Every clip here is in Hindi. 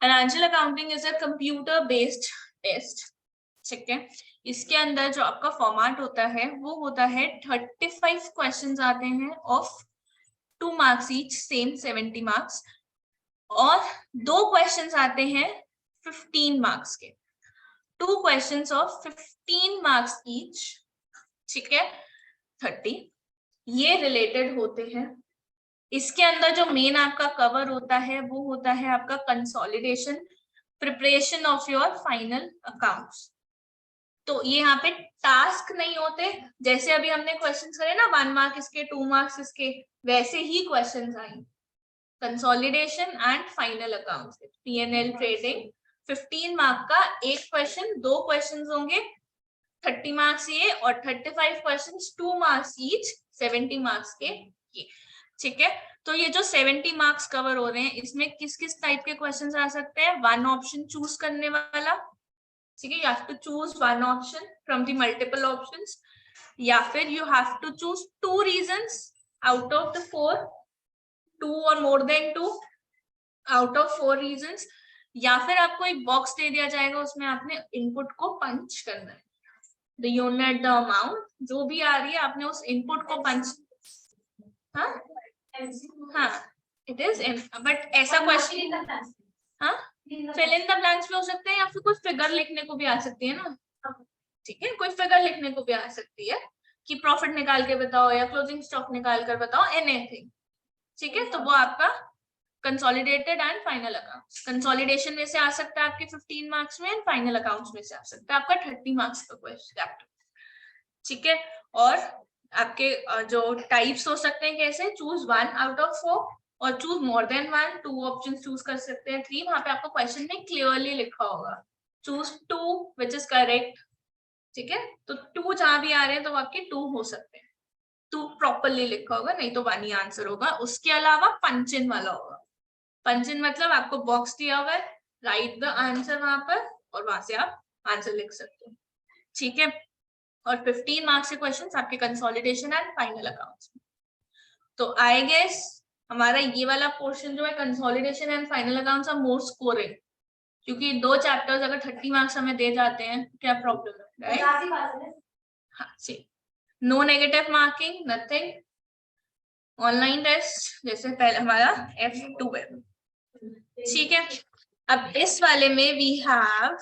Financial accounting is a computer based test, ठीक है। इसके अंदर जो आपका फॉर्मेट होता है वो होता है 35 क्वेश्चंस आते हैं of 2 marks each, same 70 marks, और 2 क्वेश्चंस आते हैं 15 मार्क्स के, 2 क्वेश्चंस ऑफ 15 मार्क्स ईच, ठीक है, 30, ये रिलेटेड होते हैं। इसके अंदर जो मेन आपका कवर होता है वो होता है आपका consolidation, preparation of your final accounts. तो ये यहाँ पे टास्क नहीं होते, जैसे अभी हमने क्वेश्चंस करे ना 1 मार्क इसके, 2 मार्क्स इसके, वैसे ही क्वेश्चंस आए। Consolidation and final accounts, P&L trading, 15 mark का एक क्वेश्चन, 2 क्वेश्चंस होंगे, 30 मार्क्स ये, और 35 क्वेश्चंस 2 मार्क्स ईच, 70 मार्क्स के ये, ठीक है। तो ये जो 70 मार्क्स कवर हो रहे हैं, इसमें किस किस टाइप के क्वेश्चंस आ सकते हैं? 1 ऑप्शन चूज करने वाला, ठीक है, you have to choose 1 option from the multiple options, या फिर you have to choose 2 reasons out of the 4, 2 or more than 2 out of 4 reasons, या फिर आपको एक बॉक्स दे दिया जाएगा, उसमें आपने इनपुट को पंच करना है, the unit, the amount, जो भी आ रही है आपने उस इनपुट को पंच, हाँ इट इज, बट ऐसा क्वेश्चन, हाँ फिल इन द ब्लैंक्स भी हो सकते हैं, या फिर कुछ फिगर लिखने को भी आ सकती है ना, ठीक है, कोई फिगर लिखने को भी आ सकती है कि प्रॉफिट निकाल के बताओ या क्लोजिंग स्टॉक निकाल कर बताओ, एनीथिंग, ठीक है। तो वो आपका consolidated and final accounts, consolidation में से आ सकता है आपके 15 मार्क्स में, एंड फाइनल अकाउंट्स में से आ सकता है आपका 30 मार्क्स का क्वेश्चन चैप्टर, ठीक है। और आपके जो टाइप्स हो सकते हैं कैसे, चूज 1 आउट ऑफ 4 और choose more than 1, 2 option choose कर सकते हैं, 3, वहां पे आपको क्वेश्चन में क्लियरली लिखा होगा चूज 2 विच इज करेक्ट, ठीक है। तो 2 जहां भी आ रहे हैं तो आपके 2 हो सकते हैं, 2 प्रॉपरली लिखा होगा, नहीं तो 1 ही आंसर होगा। उसके अलावा पंचिन वाला होगा, पंचिन मतलब आपको बॉक्स दिया हुआ है, राइट द आंसर वहां पर, और वहां से आप आंसर लिख सकते हो, ठीक है। और 15 मार्क्स के क्वेश्चंस आपके कंसोलिडेशन एंड फाइनल अकाउंट्स में। तो आई गेस हमारा ये वाला पोर्शन जो है consolidation and final accounts are more scoring, क्योंकि 2 चैप्टर्स अगर 30 मार्क्स हमें दे जाते हैं क्या प्रॉब्लम है, राइट? हाँ जी, no negative marking, nothing, online test जैसे पहले हमारा F2 है, ठीक है। अब इस वाले में we have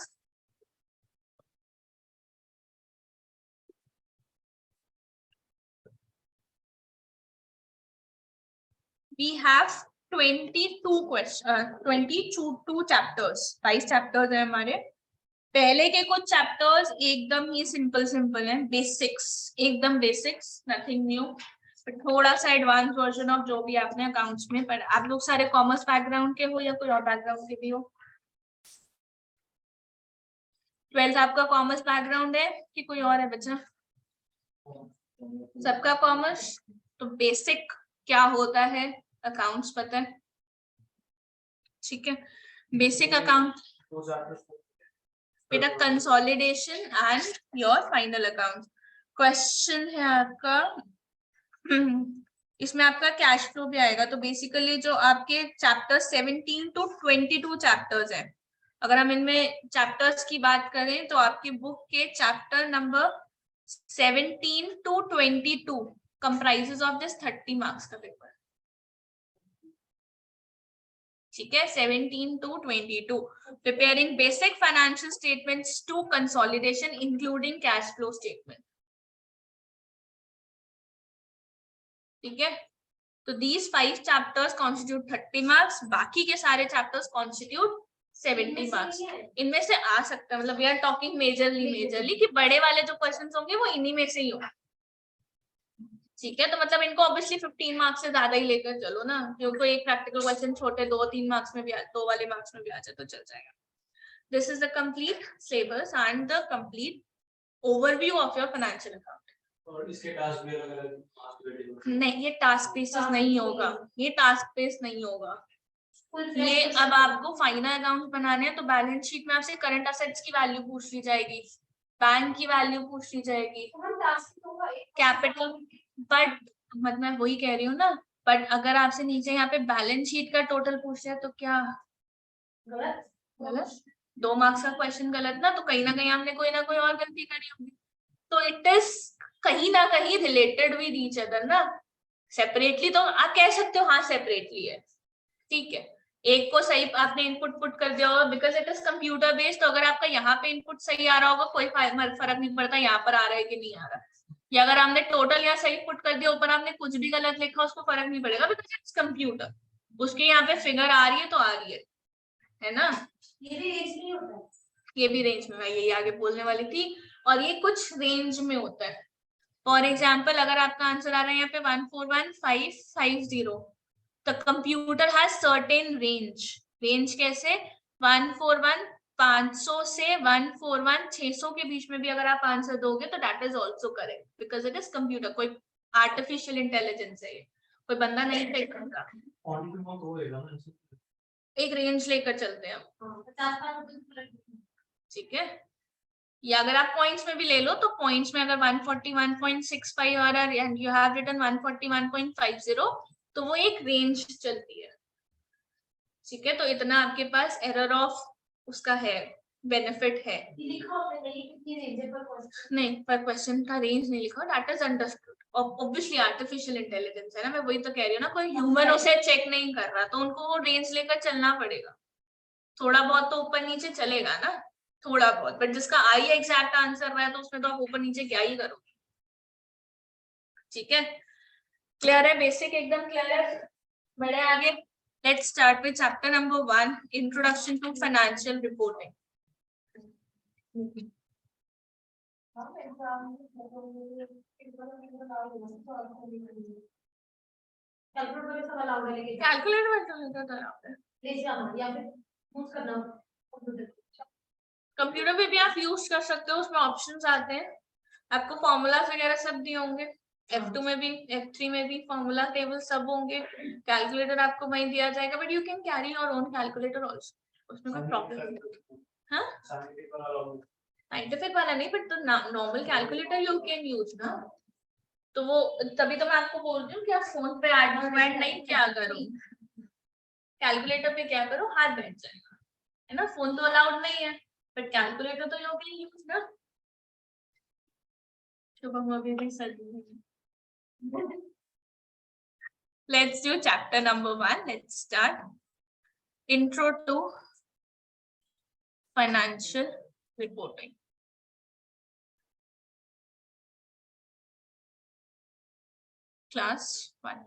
we have 22 question 22 chapters, 22 chapters है हमारे। पहले के कुछ चैप्टर्स एकदम ही सिंपल सिंपल हैं, बेसिक्स, एकदम बेसिक्स, नथिंग न्यू, थोड़ा सा एडवांस वर्जन ऑफ जो भी आपने अकाउंट्स में पढ़ा। आप लोग सारे कॉमर्स बैकग्राउंड के हो या कोई और बैकग्राउंड के भी हो? 12th आपका कॉमर्स बैकग्राउंड है कि कोई और है बच्चा? सबका कॉमर्स, तो बेसिक क्या होता है अकाउंट्स पता है, ठीक है। बेसिक अकाउंट बेटा, consolidation and your final account. Question है आपका इसमें आपका कैश फ्लो भी आएगा। तो बेसिकली जो आपके चैप्टर 17 to 22 चैप्टर्स हैं, अगर हम इनमें चैप्टर्स की बात करें तो आपकी बुक के chapter number 17 to 22 comprises of this 30 marks का पेपर, ठीक है। 17 to 22 preparing basic financial statements to consolidation including cash flow statement, ठीक है। तो these 5 chapters constitute 30 marks, बाकी के सारे chapters constitute 70 marks। इनमें से आ सकता है, मतलब we are talking मेजरली कि बड़े वाले जो क्वेश्चंस होंगे वो इन्हीं में से ही होंगे, ठीक है। तो मतलब इनको ऑब्वियसली 15 मार्क्स से ज्यादा ही लेकर चलो ना, क्योंकि एक प्रैक्टिकल क्वेश्चन छोटे 2-3 मार्क्स में भी 2 वाले मार्क्स में भी आ जाए तो चल जाएगा। This is the complete syllabus and the complete overview of your financial account. और इसके टास्क भी अलग-अलग नहीं, ये टास्क बेसिस नहीं होगा, ये टास्क बेस नहीं होगा। ये अब आपको फाइनल अकाउंट बनाने हैं तो बैलेंस शीट में आपसे करंट असेट्स की वैल्यू पूछ ली जाएगी, बैंक की वैल्यू पूछ ली जाएगी, कैपिटल, बट मतलब मैं वही कह रही हूँ ना, बट अगर आपसे नीचे यहाँ पे बैलेंस शीट का टोटल पूछ रहे हैं तो क्या गलत 2 मार्क्स का क्वेश्चन गलत ना, तो कहीं ना कहीं हमने कोई ना कोई और गलती करी होगी, तो इट इज कहीं ना कहीं रिलेटेड विद ईच अदर ना। सेपरेटली तो आप कह सकते हो हाँ सेपरेटली है, ठीक है, एक को सही आपने इनपुट पुट कर दिया होगा because it is computer based, तो अगर आपका यहाँ पे इनपुट सही आ रहा होगा कोई फर्क नहीं पड़ता यहाँ पर आ रहा है कि नहीं आ रहा, या अगर आपने टोटल यहाँ सही पुट कर दिया ऊपर आपने कुछ भी गलत लिखा उसको फर्क नहीं पड़ेगा बिकॉज इट्स कंप्यूटर, उसके यहाँ पे फिगर आ रही है तो आ रही है ना। ये भी रेंज नहीं होता है, ये भी रेंज में, मैं यही आगे बोलने वाली थी, और ये कुछ रेंज में होता है। फॉर एग्जाम्पल अगर आपका आंसर आ रहा है यहाँ पे 141550, the computer has certain range, range कैसे 141,500 से 141,600 के बीच में भी अगर आप आंसर दोगे तो that is also correct because it is computer, कोई आर्टिफिशियल इंटेलिजेंस है ये, कोई बंदा नहीं टेक करता, एक रेंज लेकर चलते हैं हम, 50-50 ठीक है। या अगर आप पॉइंट्स में भी ले लो तो पॉइंट्स में अगर 141.65 आ रहा है एंड यू हैव रिटन 141.50 तो वो एक रेंज चलती है, ठीक है। तो इतना आपके पास एरर ऑफ उसका है, बेनिफिट है, लिखा होता है कितनी रेंज है पर क्वेश्चन, नहीं पर क्वेश्चन का रेंज नहीं लिखा, that is understood, obviously artificial intelligence है ना, मैं वही तो कह रही हूँ ना, कोई ह्यूमन उसे चेक नहीं कर रहा तो उनको वो रेंज लेकर चलना पड़ेगा, थोड़ा बहुत तो ऊपर नीचे चलेगा ना, थोड़ा बहुत, बट जिसका आई एग्जैक्ट आंसर रहा है तो उसमें तो आप ऊपर नीचे क्या ही करोगे, ठीक है। क्लियर है, बेसिक एकदम क्लियर है, बढ़े आगे। Let's start with chapter number 1, introduction to financial reporting. Calculator का सवाल आओगे लेके कैलकुलेटर ले जाना या फिर यूज करना कंप्यूटर पे भी आप यूज कर सकते हो, उसमें ऑप्शंस आते हैं, आपको फॉर्मूलाज वगैरह सब दिए होंगे, F2 में भी F3 में भी फॉर्मूला टेबल सब होंगे, कैलकुलेटर आपको वहीं दिया जाएगा, but you can carry your own calculator also, उसमें कोई प्रॉब्लम नहीं। हाँ साइंटिफिक वाला नहीं, बट तो normal calculator you can use ना, तो वो तभी तो मैं आपको बोल रही हूँ कि आप फोन पे एडवर्टाइज नहीं क्या करो, कैलकुलेटर पे क्या करो हाथ बैठ जाएगा, है ना, फोन तो अलाउड नहीं है बट कैलकुलेटर तो यू कैन यूज ना। शुभम अभी भी sir Let's do chapter number 1. Let's start. Intro to financial reporting. Class 1.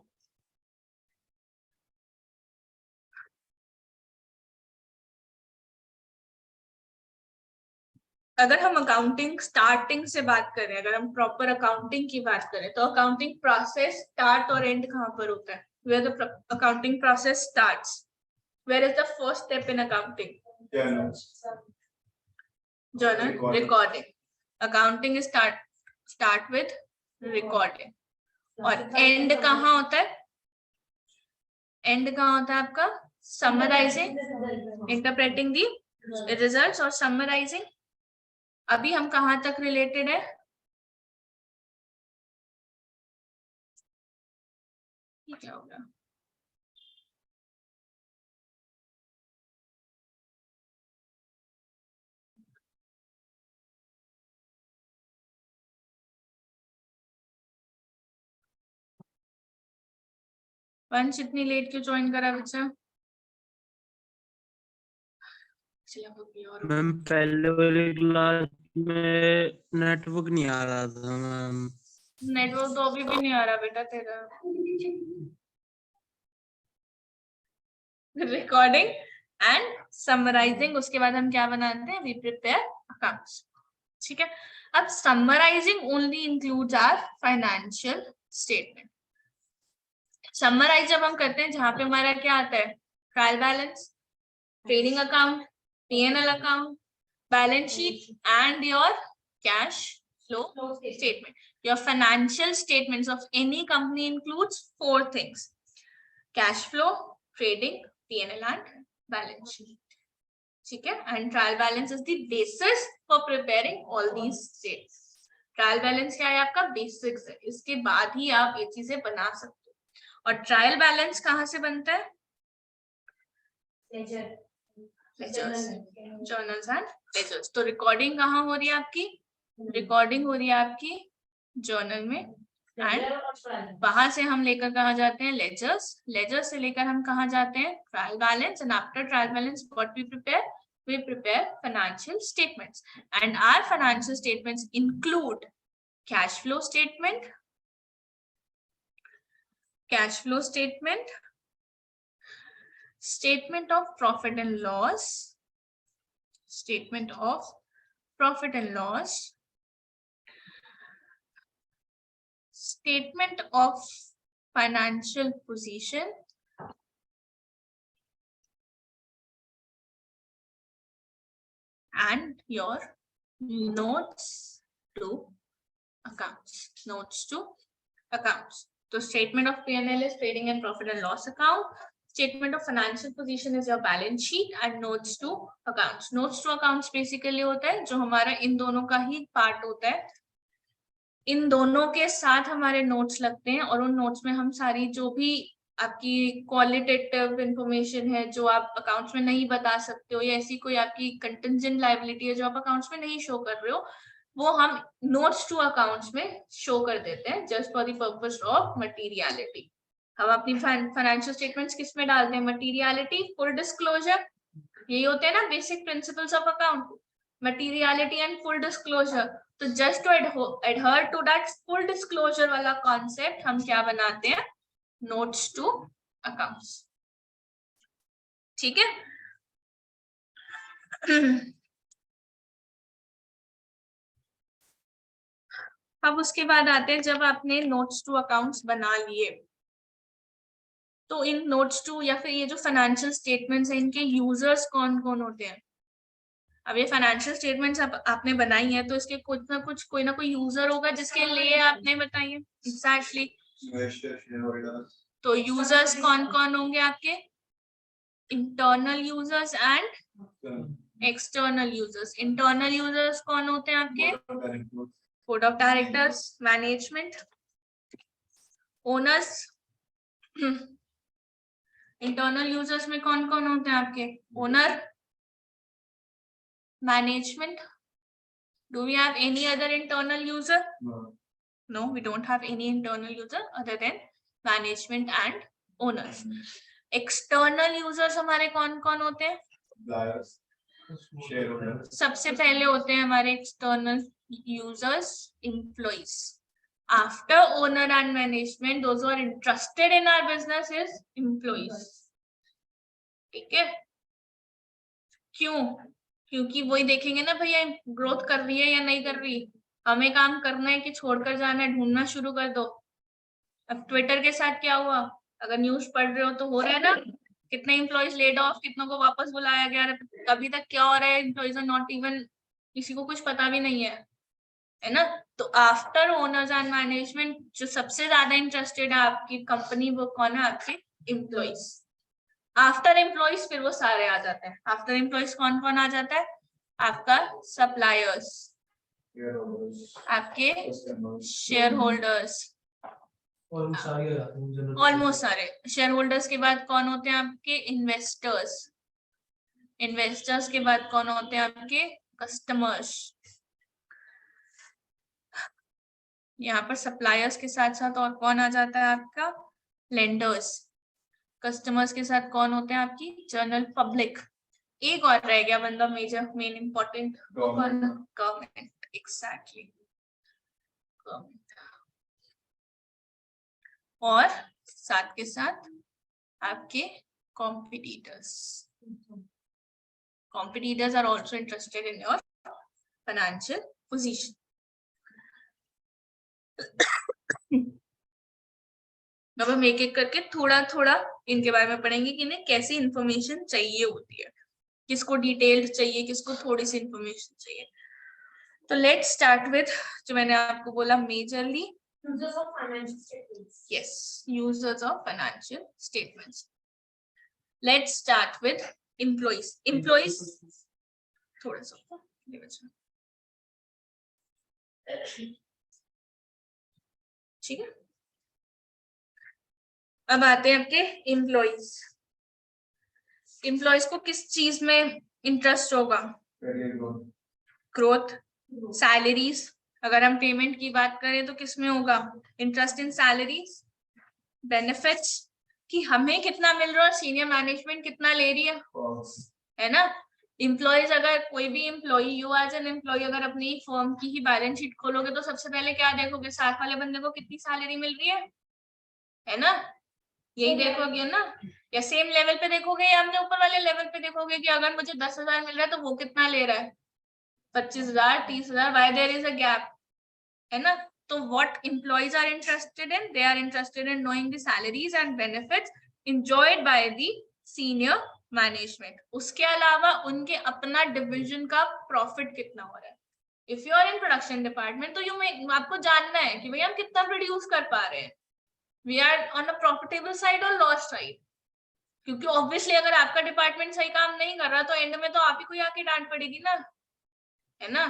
अगर हम अकाउंटिंग स्टार्टिंग से बात करें, अगर हम प्रॉपर अकाउंटिंग की बात करें तो अकाउंटिंग प्रोसेस स्टार्ट और एंड कहाँ पर होता है, where the accounting process starts, where is the first step in accounting? Journal recording. Accounting is start with recording. और एंड कहाँ होता है, एंड कहाँ होता है आपका समराइजिंग, इंटरप्रेटिंग दी रिजल्ट्स और समराइजिंग। अभी हम कहाँ तक रिलेटेड है, क्या होगा वंश इतनी लेट क्यों ज्वाइन करा बच्चा? मैम पहले वाली क्लास में नेटवर्क नहीं आ रहा था मैम। नेटवर्क तो अभी भी नहीं आ रहा बेटा तेरा। रिकॉर्डिंग एंड समराइजिंग, उसके बाद हम क्या बनाते हैं, वी प्रिपेयर अकाउंट्स, ठीक है। अब summarising only includes our financial statement. Summarise जब हम करते हैं जहां पे हमारा क्या आता है, trial balance, trading account, P&L account, balance sheet and your cash flow statement. Your financial statements of any company includes 4 things: cash flow, trading, P&L and balance sheet. ठीक है, and trial balance is the basis for preparing all these statements. Trial balance क्या है आपका बेसिक्स है, इसके बाद ही आप ये चीजें बना सकते हो। और ट्रायल बैलेंस कहाँ से बनता है, लेजर्स, जर्नल्स एंड लेजर्स। तो रिकॉर्डिंग कहाँ हो रही है आपकी? रिकॉर्डिंग हो रही है आपकी जर्नल में, एंड वहां से हम लेकर कहाँ जाते हैं? लेजर्स। लेजर्स से लेकर हम कहाँ जाते हैं? Trial balance. And after trial balance what we prepare? We prepare financial statements, and our financial statements include cash flow statement, statement of profit and loss, statement of profit and loss, statement of financial position, and your notes to accounts. Notes to accounts. So statement of P&L is trading and profit and loss account. Statement of financial position is your balance sheet, and notes to accounts. Notes to accounts basically होता है जो हमारा इन दोनों का ही पार्ट होता है। इन दोनों के साथ हमारे नोट्स लगते हैं, और उन नोट्स में हम सारी जो भी आपकी क्वालिटेटिव इंफॉर्मेशन है जो आप अकाउंट्स में नहीं बता सकते हो, या ऐसी कोई आपकी कंटिंजेंट लायबिलिटी है जो आप अकाउंट्स में नहीं शो कर रहे हो, वो हम नोट्स टू अकाउंट्स में शो कर देते हैं, just for the purpose of materiality. हम अपनी फाइनेंशियल स्टेटमेंट्स किस में डालते हैं? मटीरियलिटी, फुल डिस्क्लोजर, यही होते हैं ना basic principles of account, materiality and full disclosure. तो just to adhere to that full disclosure वाला कॉन्सेप्ट हम क्या बनाते हैं? Notes to accounts. ठीक है? अब उसके बाद आते हैं, जब आपने नोट्स टू अकाउंट्स बना लिए, तो इन नोट्स टू या फिर ये जो फाइनेंशियल स्टेटमेंट्स हैं, इनके यूजर्स कौन कौन होते हैं? अब ये फाइनेंशियल स्टेटमेंट्स आपने बनाई है, तो इसके कुछ ना कुछ कोई ना कोई यूजर होगा जिसके लिए आपने बताई है। एग्जैक्टली। तो यूजर्स कौन कौन होंगे आपके? Internal users and external users. Internal users कौन होते हैं आपके? Board of directors, management, owners. Internal users में कौन कौन होते हैं आपके? Owner, management. Do we have any other internal user? No, we don't have any internal user other than management and owners. External users हमारे कौन कौन होते हैं? सबसे पहले होते हैं हमारे external users employees. After owner and management, those who are interested in our business is employees. ठीक है? क्यों? क्योंकि वही देखेंगे ना भैया ग्रोथ कर रही है या नहीं कर रही, हमें काम करना है कि छोड़कर जाना है, ढूंढना शुरू कर दो। अब ट्विटर के साथ क्या हुआ? अगर न्यूज पढ़ रहे हो तो हो रहा है ना, कितने एम्प्लॉइज लेड ऑफ, कितनों को वापस बुलाया गया। अभी तक क्या हो रहा है? एम्प्लॉइज आर नॉट इवन, किसी को कुछ पता भी नहीं है ना। तो आफ्टर ओनर्स एंड मैनेजमेंट जो सबसे ज्यादा इंटरेस्टेड है आपकी कंपनी, वो कौन है? आपके एम्प्लॉइज। आफ्टर एम्प्लॉइज फिर वो सारे आ जाते हैं। आफ्टर एम्प्लॉइज कौन कौन आ जाता है? आपका सप्लायर्स, आपके शेयर होल्डर्स, ऑलमोस्ट सारे शेयर होल्डर्स के बाद कौन होते हैं आपके? इन्वेस्टर्स। इन्वेस्टर्स के बाद कौन होते हैं आपके? कस्टमर्स। यहाँ पर सप्लायर्स के साथ साथ और कौन आ जाता है आपका? लेंडर्स। कस्टमर्स के साथ कौन होते हैं आपकी? General public. एक और रह गया बंदा major, main important, government. Exactly, और साथ के साथ आपके competitors. Competitors are also interested in your financial position. अब हम एक एक करके थोड़ा थोड़ा इनके बारे में पढ़ेंगे कि इन्हें कैसी इंफॉर्मेशन चाहिए होती है, किसको डिटेल्ड चाहिए, किसको थोड़ी सी इंफॉर्मेशन चाहिए। तो लेट्स स्टार्ट विद, जो मैंने आपको बोला majorly Users of financial statements. yes, users of financial statements. Let's start with employees. Employees थोड़ा सा ये बच्चा, ठीक है। अब आते हैं आपके एम्प्लॉइज। एम्प्लॉयज को किस चीज में इंटरेस्ट होगा? ग्रोथ, सैलरीज, अगर हम पेमेंट की बात करें तो किस में होगा? इंटरेस्ट इन सैलरीज, बेनिफिट्स कि हमें कितना मिल रहा है, सीनियर मैनेजमेंट कितना ले रही है ना। एम्प्लॉयज, अगर कोई भी employee, you as an employee अगर अपनी फर्म की ही बैलेंस शीट खोलोगे तो सबसे पहले क्या देखोगे? साथ वाले बंदे को कितनी सैलरी मिल रही है ना, यही देखोगे ना। या सेम लेवल पे देखोगे या अपने ऊपर वाले लेवल पे देखोगे कि अगर मुझे 10,000 मिल रहा है तो वो कितना ले रहा है? 25,000, 30,000, why there is a gap, है ना। तो what employees are interested in? They are interested in knowing the salaries and benefits enjoyed by the senior management. उसके अलावा उनके अपना डिविजन का प्रॉफिट कितना हो रहा है। If you are in production department, तो आपको जानना है कि भाई हम कितना प्रोड्यूस कर पा रहे हैं, we are on a profitable side or loss side. क्योंकि ऑब्वियसली अगर आपका डिपार्टमेंट सही काम नहीं कर रहा तो एंड में तो आप ही को आके डांट पड़ेगी ना, है ना।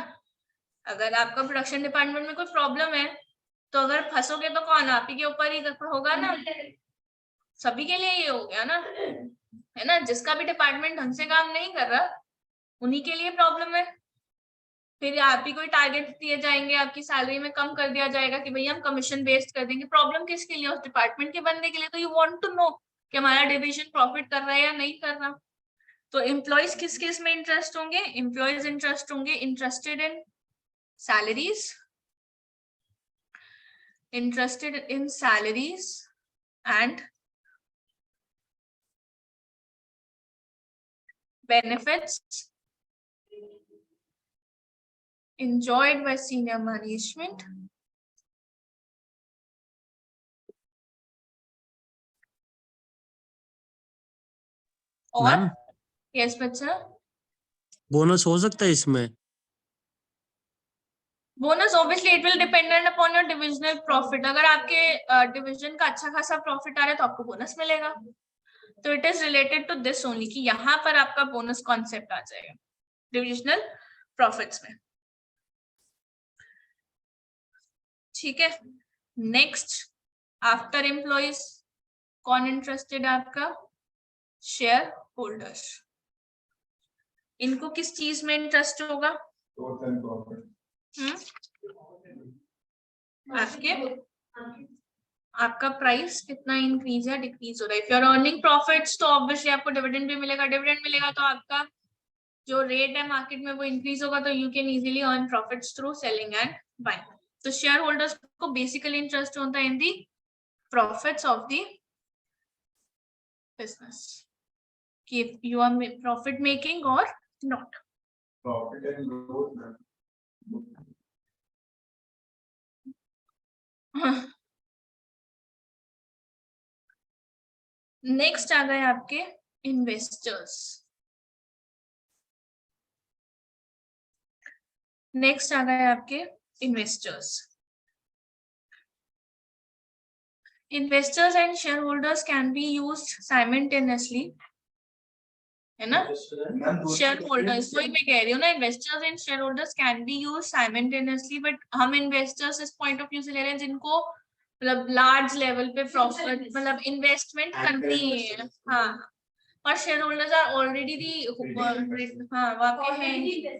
अगर आपका प्रोडक्शन डिपार्टमेंट में कोई प्रॉब्लम है तो अगर फंसोगे तो कौन? आप ही के ऊपर ही होगा ना, सभी के लिए ये हो गया ना, है ना। जिसका भी डिपार्टमेंट ढंग से काम नहीं कर रहा उन्हीं के लिए प्रॉब्लम है। फिर आप ही कोई टारगेट दिए जाएंगे, आपकी सैलरी में कम कर दिया जाएगा कि भैया हम कमीशन बेस्ड कर देंगे। प्रॉब्लम किसके लिए? उस डिपार्टमेंट के बंदे के लिए। तो यू वांट टू नो कि हमारा डिवीजन प्रॉफिट कर रहा है या नहीं कर रहा। तो एम्प्लॉयज किस किस में इंटरेस्ट होंगे? एम्प्लॉयज इंटरेस्ट होंगे interested in salaries, interested in salaries and benefits enjoyed by senior management और मैम यस बच्चा, बोनस हो सकता है इसमें? Bonus obviously it will dependent upon your divisional profit. अगर आपके डिवीजन का अच्छा खासा प्रॉफिट आ रहा है तो आपको बोनस मिलेगा। तो it is related to this only कि यहाँ पर आपका बोनस कॉन्सेप्ट आ जाएगा डिविजनल प्रॉफिट्स में, ठीक है। नेक्स्ट आफ्टर एम्प्लॉइज कौन इंटरेस्टेड है आपका? Share holders. इनको किस चीज में इंटरेस्ट होगा? आपका प्राइस कितना इंक्रीज या डिक्रीज हो रहा है। If you are earning profits तो ऑब्वियसली आपको डिविडेंड भी मिलेगा, डिविडेंड मिलेगा तो आपका जो रेट है मार्केट में वो इंक्रीज होगा, तो you can easily earn profits through selling and buying. तो शेयर होल्डर्स को बेसिकली इंटरेस्ट होता है in the profits of the business, कि यू आर प्रॉफिट मेकिंग और not. Profit and growth. Next आ गए आपके इन्वेस्टर्स। नेक्स्ट आ गए आपके investors. Investors and shareholders can be used simultaneously, है ना। shareholders वही मैं कह रही हूँ ना, investors and shareholders can be used simultaneously, but हम investors इस point of view से ले रहे हैं जिनको मतलब large level पे profit मतलब investment करनी है, हाँ। और shareholders are already the हाँ वाकई है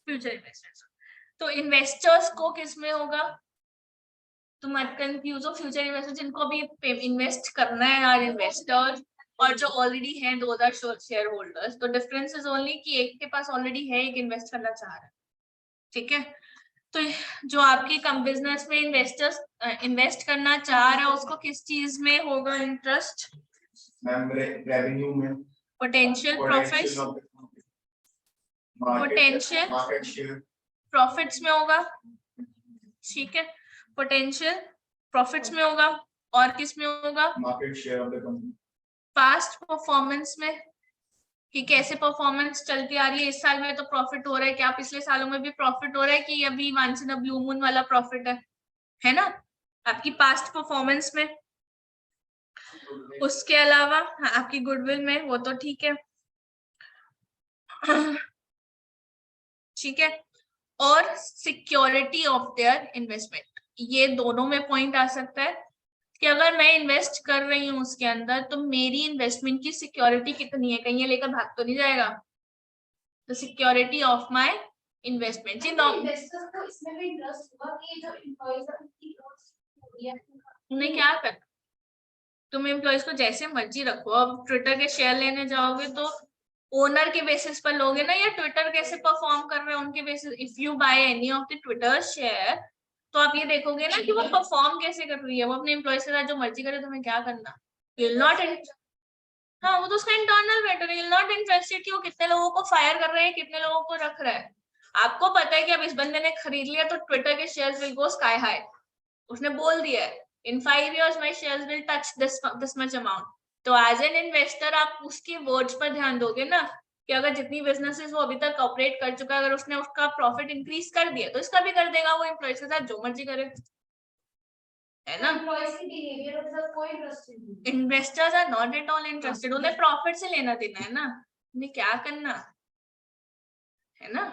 future investors। तो investors को किस में होगा? तो मत कंफ्यूज हो, फ्यूचर इन्वेस्टर जिनको भी इन्वेस्ट करना है यार, इन्वेस्टर और जो ऑलरेडी है दो शेयर होल्डर्स। तो डिफरेंस इज ओनली कि एक के पास ऑलरेडी है, एक इन्वेस्ट करना चाह रहा है, ठीक है। तो जो आपके कम बिजनेस में इन्वेस्टर्स इन्वेस्ट करना चाह रहा है उसको किस चीज में होगा इंटरेस्ट? रेवेन्यू में, पोटेंशियल प्रॉफिट्स, पोटेंशियल प्रॉफिट्स में होगा, ठीक है। पोटेंशियल प्रॉफिट्स में होगा और किस में होगा? Market share of the company. Past performance में कि कैसे परफॉर्मेंस चलती आ रही है, इस साल में तो प्रॉफिट हो रहा है, क्या पिछले सालों में भी प्रॉफिट हो रहा है कि अभी once in a blue moon वाला प्रॉफिट है ना, आपकी पास्ट परफॉर्मेंस में। उसके अलावा आपकी गुडविल में, वो तो ठीक है, ठीक है। और सिक्योरिटी ऑफ देयर इन्वेस्टमेंट, ये दोनों में पॉइंट आ सकता है कि अगर मैं इन्वेस्ट कर रही हूँ उसके अंदर तो मेरी इन्वेस्टमेंट की सिक्योरिटी कितनी है, कहीं ये लेकर भाग तो नहीं जाएगा। The security of my investment. Investors को इसमें भी इंटरेस्ट हुआ कि जो एम्प्लॉइज है उनकी growth है, उन्हें क्या कर, तुम एम्प्लॉइज को जैसे मर्जी रखो, अब ट्विटर के शेयर लेने जाओगे तो ओनर के बेसिस पर लोगे ना, या ट्विटर कैसे परफॉर्म कर रहे हैं उनके basis. If you by any of the Twitter share तो आप ये देखोगे ना कि वो परफॉर्म कैसे कर रही है, वो अपने एम्प्लॉइज के साथ जो मर्जी करे, तुम्हें क्या करना। विल नॉट, हाँ वो तो उसका इंटरनल मैटर है। विल नॉट इंटरेस्टेड कि वो कितने लोगों को फायर कर रहे हैं, कितने लोगों को रख रहा है। आपको पता है कि अब इस बंदे ने खरीद लिया तो ट्विटर के shares will go sky high. उसने बोल दिया है इन 5 years my shares will touch this much amount। तो एज एन इन्वेस्टर आप उसकी वर्ड्स पर ध्यान दोगे ना, कि अगर जितनी बिजनेसेस वो अभी तक ऑपरेट कर चुका है, अगर उसने उसका प्रॉफिट इंक्रीज कर दिया तो इसका भी कर देगा। वो एम्प्लॉइज के साथ जो मर्जी करे, है ना। एम्प्लॉइज की बिहेवियर के साथ कोई इंटरेस्ट नहीं है। Investors are not at all interested, उन्हें प्रॉफिट से लेना देना है ना, उन्हें क्या करना है ना।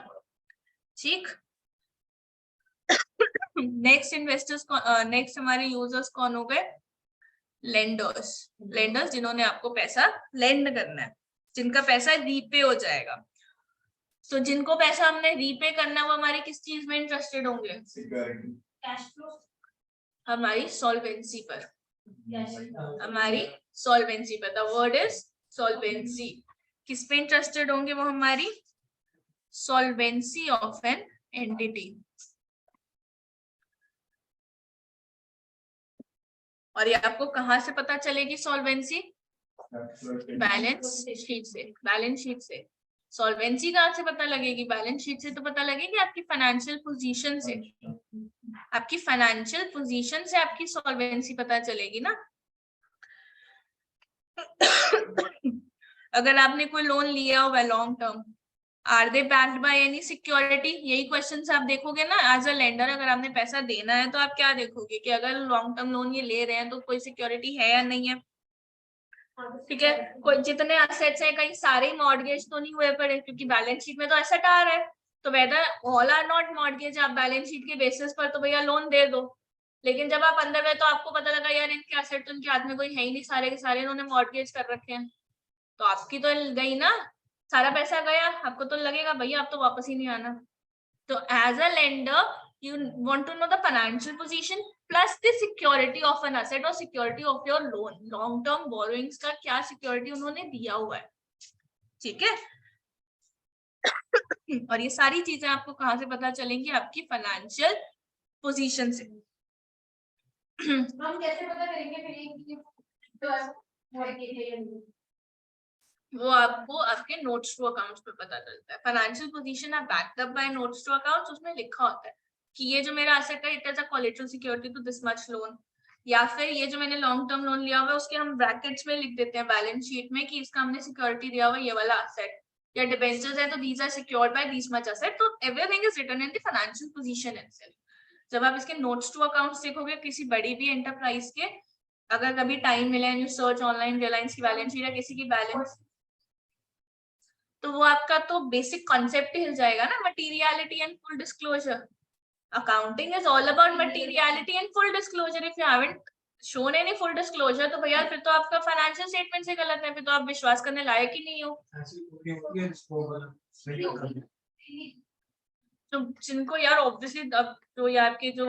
ठीक। नेक्स्ट इन्वेस्टर्स, नेक्स्ट हमारे यूजर्स कौन हो गए, लेंडर्स। लेंडर्स जिन्होंने आपको पैसा लेंड करना है, जिनका पैसा रीपे हो जाएगा। तो जिनको पैसा हमने रीपे करना है वो हमारी किस चीज में इंटरेस्टेड होंगे, सिक्योरिटी, कैश फ्लो, हमारी सॉल्वेंसी पर, कैश हमारी सॉल्वेंसी पर। The word is solvency. किस पे इंटरेस्टेड होंगे वो, हमारी सॉल्वेंसी ऑफ एन एंटिटी। और ये आपको कहाँ से पता चलेगी सॉल्वेंसी, बैलेंस शीट से। बैलेंस शीट से सॉल्वेंसी कहाँ से पता लगेगी, बैलेंस शीट से तो पता लगेगी आपकी फाइनेंशियल पोजीशन से। आपकी फाइनेंशियल पोजीशन से आपकी सॉल्वेंसी पता चलेगी ना। अगर आपने कोई लोन लिया हुआ है long term, are they backed by any security, यही क्वेश्चन आप देखोगे ना एज अ लेंडर। अगर आपने पैसा देना है तो आप क्या देखोगे कि अगर लॉन्ग टर्म लोन ये ले रहे हैं तो कोई सिक्योरिटी है या नहीं है। ठीक है, कोई जितने असेट्स हैं कहीं सारे मॉर्गेज तो नहीं हुए पड़े, क्योंकि बैलेंस शीट में तो एसेट आ रहा है। तो whether all are not mortgage, आप बैलेंस शीट के बेसिस पर तो भैया लोन दे दो। लेकिन जब आप अंदर गए तो आपको पता लगा यार इनके एसेट तो इनके हाथ में कोई है ही नहीं, सारे के सारे इन्होंने मॉर्गेज कर रखे हैं। तो आपकी तो गई ना, सारा पैसा गया, आपको तो लगेगा भैया आप तो वापस ही नहीं आना। तो as a lender you want to know the financial position plus the security of an asset or security of your loan, long term borrowings का क्या security उन्होंने दिया हुआ है। ठीक है। और ये सारी चीजें आपको कहाँ से पता चलेंगी, आपकी फाइनेंशियल पोजीशन से। हम कैसे पता करेंगे फिर ये तो मॉर्गेज है या नहीं? वो आपको आपके नोट्स टू अकाउंट्स पे पता चलता है। फाइनेंशियल पोजीशन आप backed up by notes to accounts, उसमें लिखा होता है कि ये जो मेरा एसेट है it is a collateral security to this much loan, या फिर ये जो मैंने लॉन्ग टर्म लोन लिया हुआ है उसके हम ब्रैकेट्स में लिख देते हैं बैलेंस शीट में कि इसका हमने सिक्योरिटी दिया हुआ है ये वाला एसेट, या डिबेंचर्स है तो these are secured by this much asset. तो everything is written in the financial position itself. जब आप इसके नोट्स टू अकाउंट्स देखोगे किसी बड़ी भी एंटरप्राइज के, अगर कभी टाइम मिले and you search online Reliance की बैलेंस शीट या किसी की बैलेंस, तो वो आपका तो बेसिक कॉन्सेप्ट ही हिल जाएगा ना, materiality and full disclosure. Accounting is all about materiality and full disclosure. If you haven't shown any full disclosure तो भैया फिर तो आपका फाइनेंशियल स्टेटमेंट से गलत है, फिर तो आप विश्वास करने लायक ही नहीं हो। तो जिनको यार ऑब्वियसली जो ये आपके जो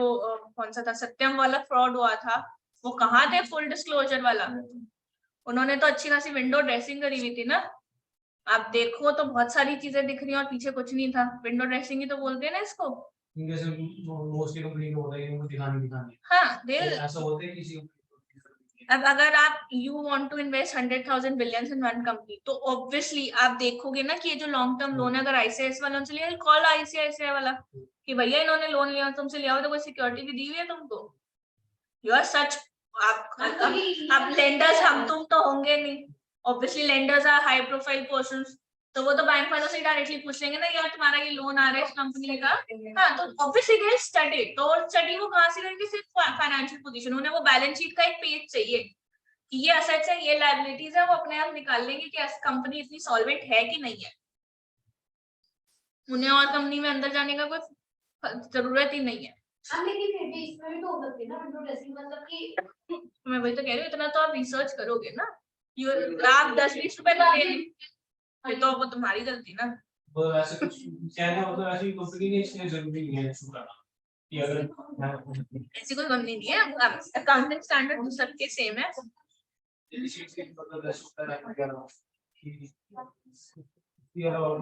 कौन सा था सत्यम वाला फ्रॉड हुआ था, वो कहाँ थे फुल डिस्क्लोजर वाला। उन्होंने तो अच्छी खासी विंडो ड्रेसिंग करी हुई थी ना, आप देखो तो बहुत सारी चीजें दिख रही हैं और पीछे कुछ नहीं था। विंडो ड्रेसिंग ही तो बोलते हैं ना इसको। मोस्टली कंपनी को होता है कि उनको दिखाने हाँ ऐसा होता है किसी अब अगर आप you want to invest 100,000 billions in one company तो ऑब्वियसली आप देखोगे ना कि ये जो लॉन्ग टर्म लोन है अगर आईसीआईसीआई वालों से लिया, कॉल आईसीआईसीआई वाला कि भैया इन्होंने लोन लिया तुमसे लिया हो तो कोई सिक्योरिटी भी दी हुई है तुमको। यू आर सच, आप लेंडर्स हम तुम तो होंगे नहीं। Obviously lenders are high profile persons, तो वो तो बैंक वालों से डायरेक्टली पूछ लेंगे ना यार तुम्हारा ये लोन आ रहा है इस कंपनी का। हाँ तो ऑब्वियसली दे स्टडी, तो स्टडी वो कहाँ से करेंगे, सिर्फ फाइनेंशियल पोजीशन। उन्हें वो बैलेंस शीट का एक पेज चाहिए कि ये असेट्स है ये लायबिलिटीज है, वो अपने आप निकाल लेंगे कि कंपनी इतनी सॉल्वेंट है कि नहीं है। उन्हें और कंपनी में अंदर जाने का कोई जरूरत ही नहीं है। हाँ लेकिन फिर भी इसमें भी तो हो सकती है ना विंडो ड्रेसिंग मतलब कि मैं वही तो कह रही हूँ, इतना तो आप रिसर्च करोगे ना। आप 10-20 रुपए का ले ली, तो वो तुम्हारी गलती ना। वो ऐसे कुछ कहना मतलब ऐसी कंपनी नहीं, इसलिए जरूरी नहीं है शुरू करना कि अगर ऐसी कोई कंपनी नहीं है, अकाउंटिंग स्टैंडर्ड तो सबके सेम है। मतलब ऐसा होता है कि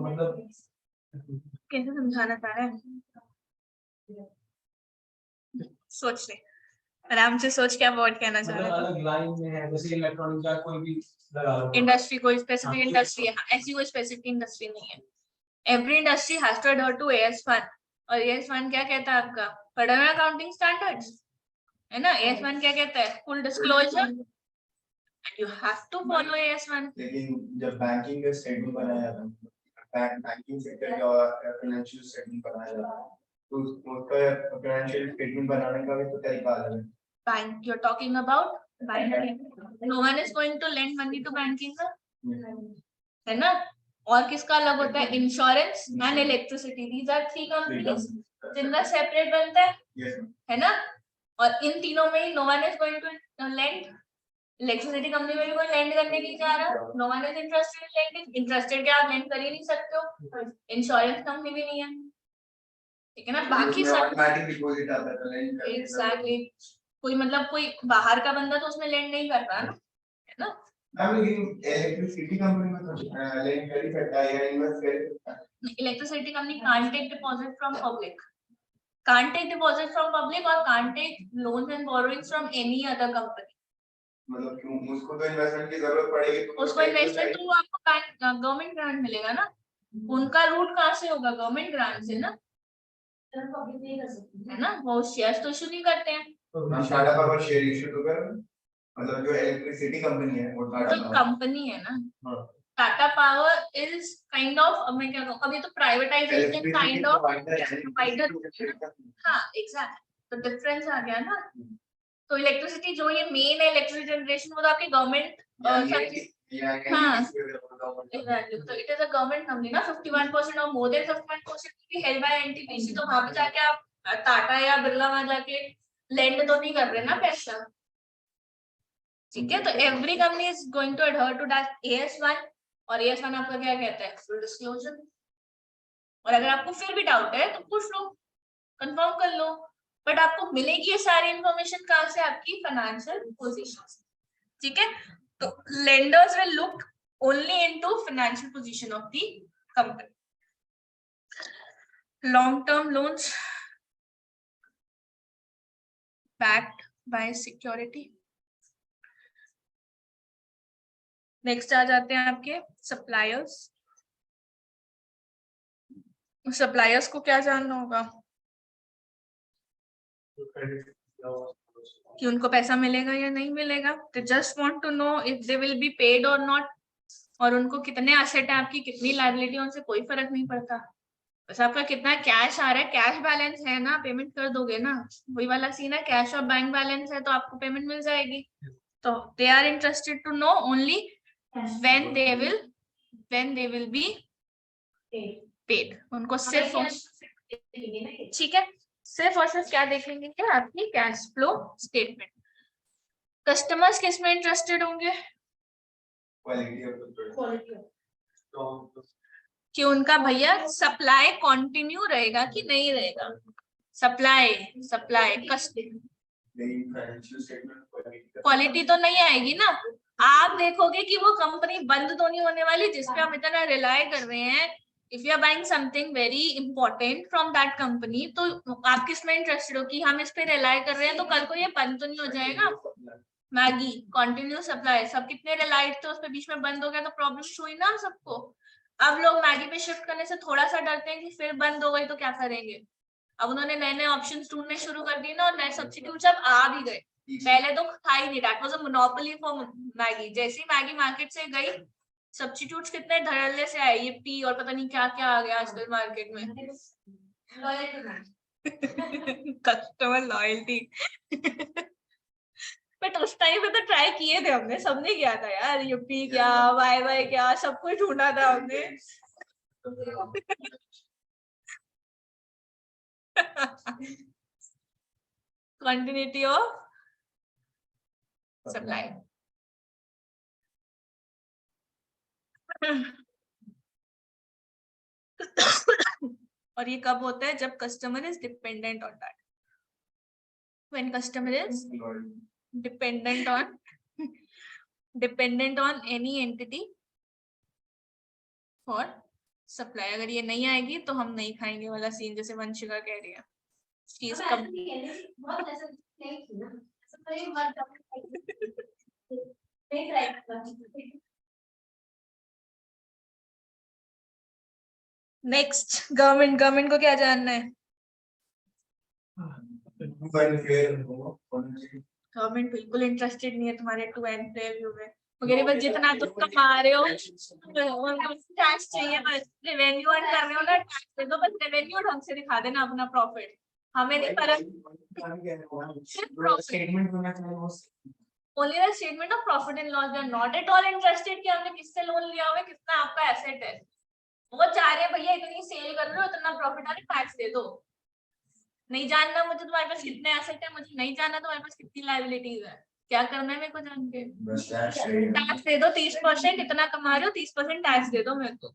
मतलब कैसे समझाना चाह रहा है, सोच ले, आराम से सोच, क्या वर्ड कहना चाह मतलब रहा है। अलग लाइन में है, जैसे इलेक्ट्रॉनिक का कोई भी लगा लो इंडस्ट्री, कोई स्पेसिफिक इंडस्ट्री है, ऐसी कोई स्पेसिफिक इंडस्ट्री नहीं है। Every industry has to adopt to AS1, और AS1 क्या कहता है आपका, पढ़ा है अकाउंटिंग स्टैंडर्ड्स, है ना। AS1 क्या कहता है, full disclosure, and you have to follow AS1। लेकिन जब बैंकिंग का स्टेटमेंट बनाया जाता है, बैंकिंग सेक्टर का फाइनेंशियल स्टेटमेंट बनाया जाता है, तो उसका फाइनेंशियल स्टेटमेंट बनाने का भी तो तरीका अलग है। Bank, you're talking about banking, no one is going to lend money to banking का, है ना। और किसका अलग होता है, insurance and electricity, these are 3 companies जिनका सेपरेट बनता है ना। और इन तीनों में ही no one is going to lend. Electricity company में भी कोई लेंड करने नहीं जा रहा, no one is interested in lending, interested क्या आप लेंड कर ही नहीं सकते हो। इंश्योरेंस कंपनी भी नहीं है, ठीक है ना। बाकी सब ऑटोमेटिक डिपॉजिट आता है, एग्जैक्टली, कोई मतलब कोई बाहर का बंदा तो उसमें लेंड नहीं कर रहा ना, है ना। मैम लेकिन इलेक्ट्रिसिटी कंपनी में तो लेंड कर ही सकता है या इन्वेस्ट कर ही सकता है। Electricity company can't take deposit from public, can't take deposit from public और can't take loans and borrowings from any other company। मतलब क्यों, उसको तो इन्वेस्टमेंट की जरूरत पड़ेगी, तो उसको इन्वेस्टमेंट तो आपको गवर्नमेंट ग्रांट मिलेगा ना, उनका रूट कहाँ से होगा, गवर्नमेंट ग्रांट से ना, पब्लिक नहीं कर सकती है ना। वो शेयर्स तो इशू नहीं करते हैं, हम टाटा पावर शेयर इशू तो कर, मतलब जो इलेक्ट्रिसिटी कंपनी है वो टाटा तो पावर। कंपनी है ना। हाँ। Tata power is kind of, अब मैं क्या कहूँ, अभी तो प्राइवेटाइजेशन काइंड ऑफ प्रोवाइडर, हाँ एग्जैक्ट, तो डिफरेंस आ गया ना। तो इलेक्ट्रिसिटी जो ये मेन है इलेक्ट्रिसिटी जनरेशन, वो तो आपकी गवर्नमेंट, हाँ एग्जैक्टली, तो it is a government company ना। 51% और मोर देन 51% भी हेल्ड बाय एनटीपीसी, तो वहां पे जाके आप टाटा या बिरला वहां जाके लेंड तो नहीं कर रहे ना पैसा, ठीक है। तो every company is going to adhere to that AS1, और AS1 आपका क्या कहता है, फुल डिस्क्लोजर। और अगर आपको फिर भी डाउट है तो पूछ लो, कंफर्म कर लो, बट आपको मिलेगी ये सारी इंफॉर्मेशन कहाँ से, आपकी फाइनेंशियल पोजीशन से, ठीक है। तो lenders will look only into financial position of the company. Long term loans backed by security। Next आ जाते हैं आपके सप्लायर्स। सप्लायर्स को क्या जानना होगा, कि उनको पैसा मिलेगा या नहीं मिलेगा, they just want to know if they will be paid or not, और उनको कितने एसेट है आपकी, कितनी लायबिलिटी, उनसे कोई फर्क नहीं पड़ता, बस आपका कितना कैश आ रहा है, कैश बैलेंस है ना, पेमेंट कर दोगे ना, वही वाला सीन है। कैश और बैंक बैलेंस है तो आपको पेमेंट मिल जाएगी। तो they are interested to know only when they will be paid, उनको सिर्फ, ठीक है, सिर्फ और सिर्फ क्या देखेंगे, क्या आपकी कैश फ्लो स्टेटमेंट। कस्टमर्स किस में इंटरेस्टेड होंगे, क्वालिटी कि उनका भैया सप्लाई कंटिन्यू रहेगा कि नहीं रहेगा, सप्लाई क्वालिटी तो नहीं आएगी ना। आप देखोगे कि वो कंपनी बंद तो नहीं होने वाली जिसपे हम इतना रिलाय कर रहे हैं। If you are buying something very important from that company, तो आप किस में इंटरेस्टेड हो, कि हम इस पे रिलाय कर रहे हैं तो कल को ये बंद तो नहीं हो जाएगा। मैगी कंटिन्यू सप्लाई, सब कितने रिलायड थे, उस पे बीच में बंद हो गया तो प्रॉब्लम हुई ना सबको। अब लोग मैगी पे शिफ्ट करने से थोड़ा सा डरते हैं कि फिर बंद हो गई तो क्या करेंगे। अब उन्होंने नए नए ऑप्शन ढूंढने शुरू कर दिए ना, और नए सब्स्टिट्यूट अब आ भी गए। पहले तो था ही नहीं, that was a monopoly for Maggi. जैसे मैगी मार्केट से गई, सब्स्टिट्यूट्स कितने धड़ल्ले से आए, ये पी और पता नहीं क्या क्या आ गया आजकल मार्केट में। Customer loyalty. बट उस टाइम पे तो ट्राई किए थे हमने, सबने किया था यार, यूपी क्या वाई वाई क्या, सब कुछ ढूंढा था हमने। continuity of supply. और ये कब होता है? जब customer is dependent on that. When customer is dependent on any entity for supply. अगर ये नहीं आएगी तो हम नहीं खाएंगे वाला सीन, जैसे वंशिका कह रही है. She is बहुत ऐसा नहीं थी ना, ऐसा कोई बात नहीं राइट. नेक्स्ट गवर्नमेंट को क्या जानना है? गवर्नमेंट बिल्कुल इंटरेस्टेड नहीं है तुम्हारे टू एंड प्ले व्यू में. वगैरह बस जितना तुम कमा रहे हो उनको टैक्स चाहिए, बस रेवेन्यू अर्न कर रहे हो ना, टैक्स दे दो. बस रेवेन्यू ढंग से दिखा देना अपना प्रॉफिट. हमें नहीं फर्क. Only the statement of profit and loss. They are not at all interested कि हमने किससे लोन लिया हुआ है, कितना आपका एसेट है. वो चाह रहे हैं भैया इतनी सेल कर रहे हो, इतना प्रॉफिट आ रहा है, टैक्स दे दो. नहीं जानना मुझे तुम्हारे पास कितने एसेट है, मुझे नहीं जानना तुम्हारे पास कितनी लायबिलिटीज है. क्या करना है मेरे को जान के? टैक्स दे दो 30%. इतना कमा रहे हो 30% टैक्स दे दो मेरे को.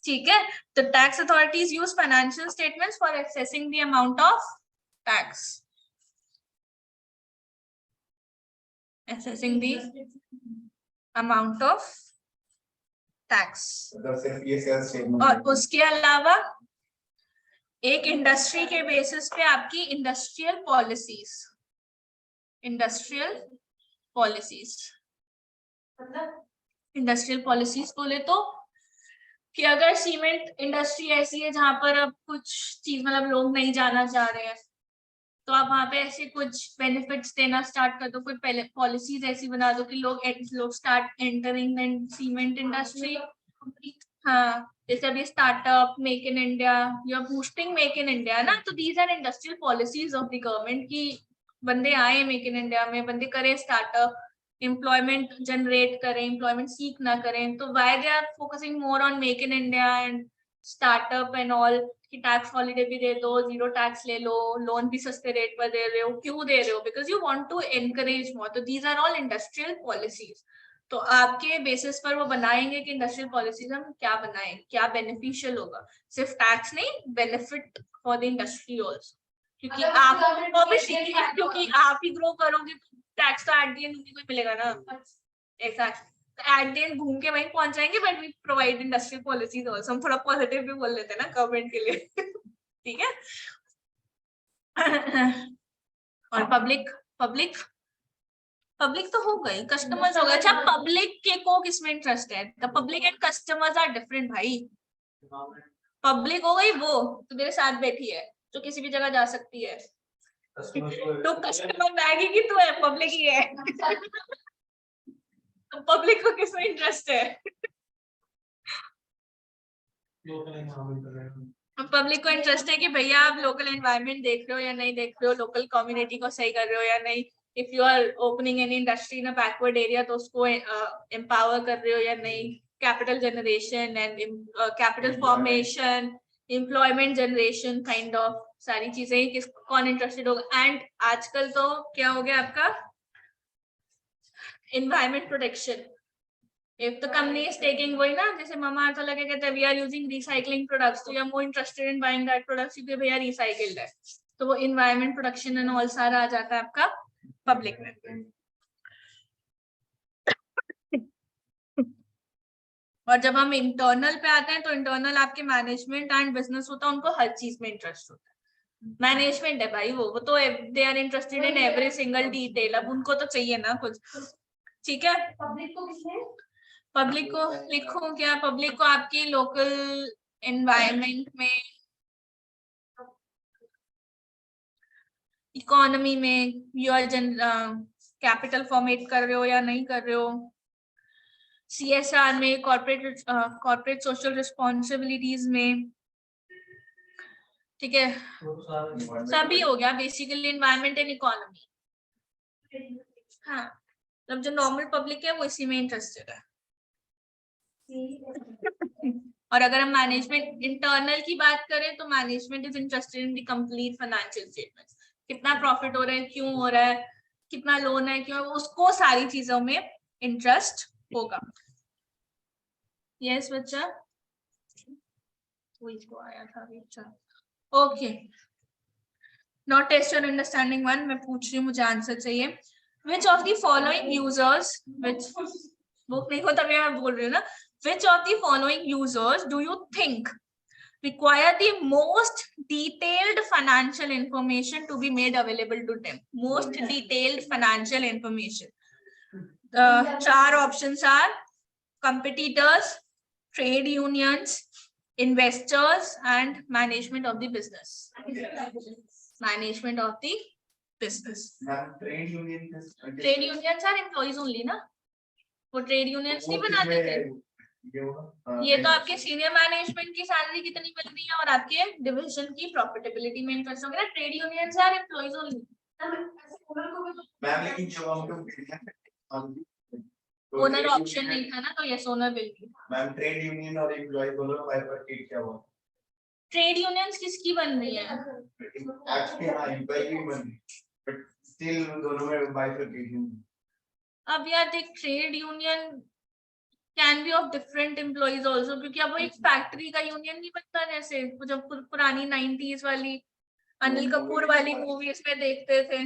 ठीक है. तो tax authorities use financial statements for assessing the amount of tax. Assessing the amount of tax. और उसके अलावा एक इंडस्ट्री के बेसिस पे आपकी इंडस्ट्रियल पॉलिसीज बोले तो कि अगर सीमेंट इंडस्ट्री ऐसी है जहां पर अब कुछ चीज मतलब लोग नहीं जाना चाह रहे हैं, तो आप वहां पे ऐसे कुछ बेनिफिट्स देना स्टार्ट कर दो. कोई पहले पॉलिसीज ऐसी बना दो कि लोग start entering the cement industry. हाँ, जैसे अभी startup make in India, you are boosting make in India ना. तो these are industrial policies of the government की बंदे आए मेक इन इंडिया में, बंदे करें स्टार्टअप, एम्प्लॉयमेंट जनरेट करें, एम्प्लॉयमेंट सीख ना करें. तो why they are focusing more on make in India and startup and all. कि टैक्स हॉलीडे भी दे दो, जीरो टैक्स ले लो, लोन भी सस्ते रेट पर दे रहे हो. क्यों दे रहे हो? Because you want to encourage more. तो these are all industrial policies. तो आपके बेसिस पर वो बनाएंगे कि इंडस्ट्रियल पॉलिसीज हम क्या बनाएं, क्या बेनिफिशियल होगा. सिर्फ टैक्स नहीं, benefit for the industry also. क्योंकि आप ही ग्रो करोगे, टैक्स तो एट द एंड उन्हीं को मिलेगा ना. एग्जैक्टली. एट द एंड घूम के वहीं पहुंच जाएंगे. But we provide industrial policies also. हम थोड़ा पॉजिटिव भी बोल लेते हैं ना गवर्नमेंट के लिए. ठीक है. और पब्लिक तो हो गई, कस्टमर्स हो गए. अच्छा, पब्लिक के को किसमें इंटरेस्ट है? The public and customers are different भाई. पब्लिक हो गई वो तो मेरे साथ बैठी है, जो किसी भी जगह जा सकती है. तो कस्टमर मैगी की तो है, पब्लिक ही है. तो पब्लिक को किसमें इंटरेस्ट है? पब्लिक को इंटरेस्ट है कि भैया आप लोकल एनवायरनमेंट देख रहे हो या नहीं देख रहे हो, लोकल कम्युनिटी को सही कर रहे हो या नहीं. If you are opening any industry in a backward area तो उसको एम्पावर कर रहे हो या नहीं. Capital generation and capital formation, employment generation, kind of सारी चीजें किस कौन इंटरेस्टेड होगा. एंड आजकल तो क्या हो गया आपका environment protection. If the company is taking वही ना, जैसे मामा अर्थ लगे कहते हैं we are using recycling products, तो you are more interested in buying that products क्योंकि भैया recycled है. तो वो environment protection and all सारा आ जाता है आपका public में. और जब हम इंटरनल पे आते हैं तो इंटरनल आपके मैनेजमेंट एंड बिजनेस होता है, उनको हर चीज में इंटरेस्ट होता है. मैनेजमेंट है भाई वो तो they are interested in every single detail. अब उनको तो चाहिए ना कुछ. ठीक है. पब्लिक को किसने पब्लिक को लिखूं क्या? पब्लिक को आपकी लोकल एनवायरनमेंट में, इकोनॉमी में, यूर कैपिटल फॉर्मेट कर रहे हो या नहीं कर रहे हो, CSR में, कॉर्पोरेट सोशल रिस्पॉन्सिबिलिटीज में. ठीक है, सभी हो गया बेसिकली एनवायरनमेंट एंड इकोनॉमी. हाँ, मतलब जो नॉर्मल पब्लिक है वो इसी में इंटरेस्टेड है. और अगर हम मैनेजमेंट इंटरनल की बात करें तो management is interested in the complete financial statements. कितना प्रॉफिट हो रहा है, क्यों हो रहा है, कितना लोन है, क्यों, उसको सारी चीजों में इंटरेस्ट होगा। यस बच्चा, वही तो आया था अभी। Okay, not test your understanding 1, मैं पूछ रही हूँ, मुझे आंसर चाहिए। Which of the following users, which book नहीं होता, मैं बोल रही हूँ ना, which of the following users do you think require the most detailed financial information to be made available to them? Most detailed financial information. The 4 options are competitors, trade unions, investors, and management of the business. Management of the business. Ma'am trade union Trade unions are employees only, ना? वो trade unions नहीं बनाते थे। ये तो आपके सीनियर मैनेजमेंट की सैलरी कितनी मिल रही है और आपके डिवीजन की प्रॉफिटेबिलिटी में इंटरेस्ट होगा ना। Trade unions are employees only. Ma'am लेकिन जब हम ओनर ऑप्शन नहीं था ना, तो yes owner will be. Ma'am trade union और एम्प्लॉय दोनों का बाइफरकेट क्या हुआ? ट्रेड यूनियंस किसकी बन रही है? एक्चुअली हां एम्प्लॉय की बन रही, बट स्टिल दोनों में बाइफरकेशन। अब यार देख, trade union can be of different employees also, क्योंकि अब वो एक फैक्ट्री का यूनियन नहीं बनता जैसे वो जब पुरानी 90s वाली अनिल कपूर वाली मूवीज में देखते थे।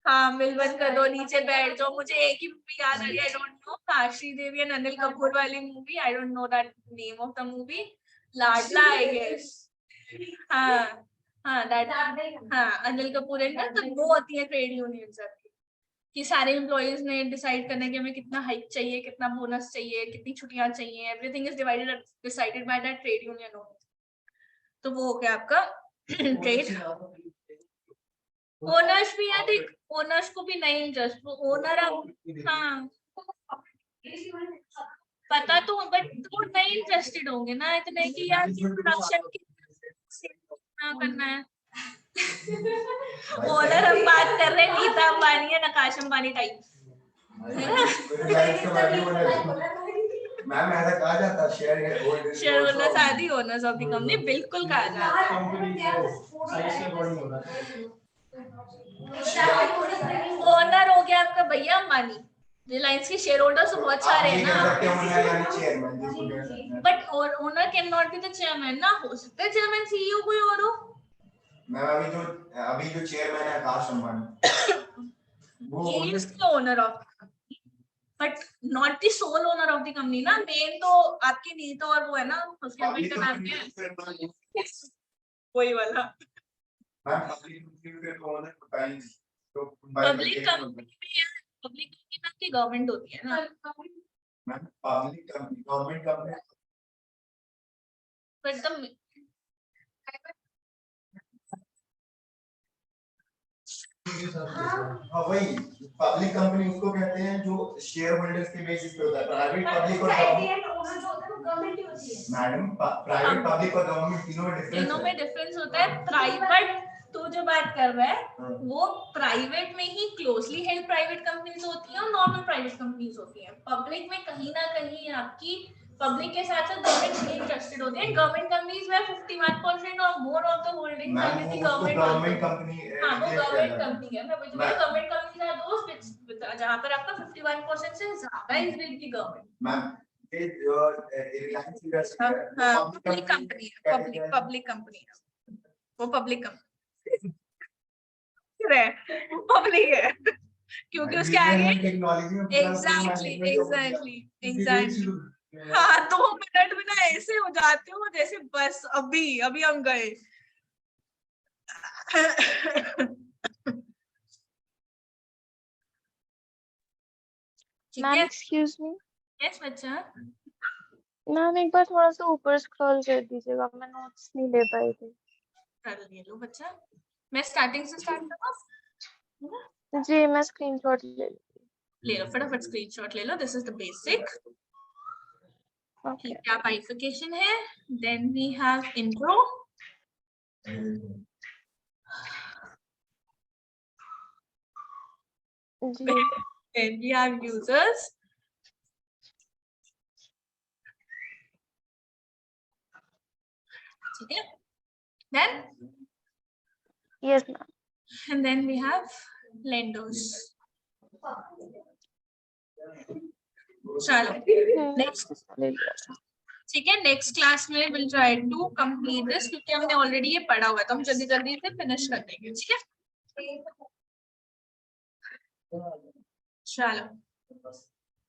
हाँ, मिल बंद कर दो, नीचे बैठ जाओ। मुझे एक ही मूवी याद आ रही है, I don't know, Kashi Devi and Anil Kapoor वाली movie, I don't know that name of the movie, Ladla I guess. हाँ हाँ, दैट, हाँ अनिल कपूर एंड, तो वो होती है ट्रेड यूनियंस कि सारे एम्प्लॉइज ने डिसाइड करना है कि हमें कितना हाइक चाहिए, कितना बोनस चाहिए, कितनी छुट्टियां चाहिए, everything is decided by that trade union. तो वो हो गया आपका ट्रेड। ओनर्स भी है, देख ओनर्स को भी नहीं इंटरेस्ट, ओनर हाँ पता तो, बट वो नहीं इंटरेस्टेड होंगे ना इतने कि यार प्रोडक्शन करना है। ओनर हम बात कर रहे हैं नीता अंबानी या नकाश अंबानी टाइप, मैम ऐसा कहा जाता है shareholders are the owners of the company, बिल्कुल कहा जाता है। ओनर हो गया आपका भैया अंबानी, रिलायंस के शेयर होल्डर्स तो बहुत सारे हैं ना, but owner can not be the chairman ना, हो सकता है चेयरमैन सीईओ कोई और हो। मैम अभी जो चेयरमैन है आकाश अंबानी, वो owner of, but not the sole owner of the company ना, मेन तो आपके नीता और वो है ना, उसके हस्बैंड का नाम क्या है, वही वाला। मैम पब्लिक कंपनी का ओनर पता नहीं, तो पब्लिक कंपनी में आपकी गवर्नमेंट होती है ना, ma'am public company government company, but the हाँ वही पब्लिक कंपनी उसको कहते हैं जो शेयर होल्डर्स के बेसिस पे होता है। प्राइवेट पब्लिक और मैडम प्राइवेट पब्लिक और गवर्नमेंट तीनों में डिफरेंस होता है। प्राइवेट तो जो बात कर रहा है वो प्राइवेट में ही क्लोजली हेल्ड प्राइवेट कंपनीज होती हैं और नॉर्मल प्राइवेट कंपनीज होती हैं। पब्लिक में कहीं ना कहीं आपकी पब्लिक के साथ साथ गवर्नमेंट भी इंटरेस्टेड होती है। गवर्नमेंट कंपनीज में 51% और more of the holdings are with the government company. हां, वो गवर्नमेंट कंपनी है। मैं बोल रही हूं गवर्नमेंट कंपनीज आर दोस जहां पर आपका 51% से ज्यादा is with the government. Ma'am public company है, पब्लिक कंपनी है, वो पब्लिक कंपनी है, पब्लिक है क्योंकि उसके आगे एग्जैक्टली हाँ 2 मिनट में ना ऐसे हो जाते हो जैसे बस अभी अभी हम गए। मैम एक्सक्यूज मी, यस बच्चा, मैम एक बार थोड़ा सा ऊपर स्क्रॉल कर दीजिएगा, मैं नोट्स नहीं ले पाई थी। कर ले लो बच्चा, मैं स्टार्टिंग से स्टार्ट करूँ? जी मैं स्क्रीनशॉट ले लो फटाफट, स्क्रीनशॉट ले लो। This is the basic, okay क्या बाइफिकेशन है, देन वी हैव इंट्रो, जी then we have users, ठीक है, then yes ma'am and then we have lenders. चलो next, ले लिया था। ठीक है, नेक्स्ट क्लास में will try to complete this, क्योंकि हमने ऑलरेडी ये पढ़ा हुआ है, तो हम जल्दी जल्दी से फिनिश कर देंगे, ठीक है। चलो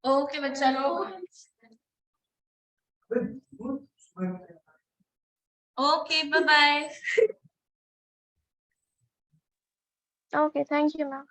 ओके बच्चा लोग, okay bye bye. Okay, thank you, ma'am.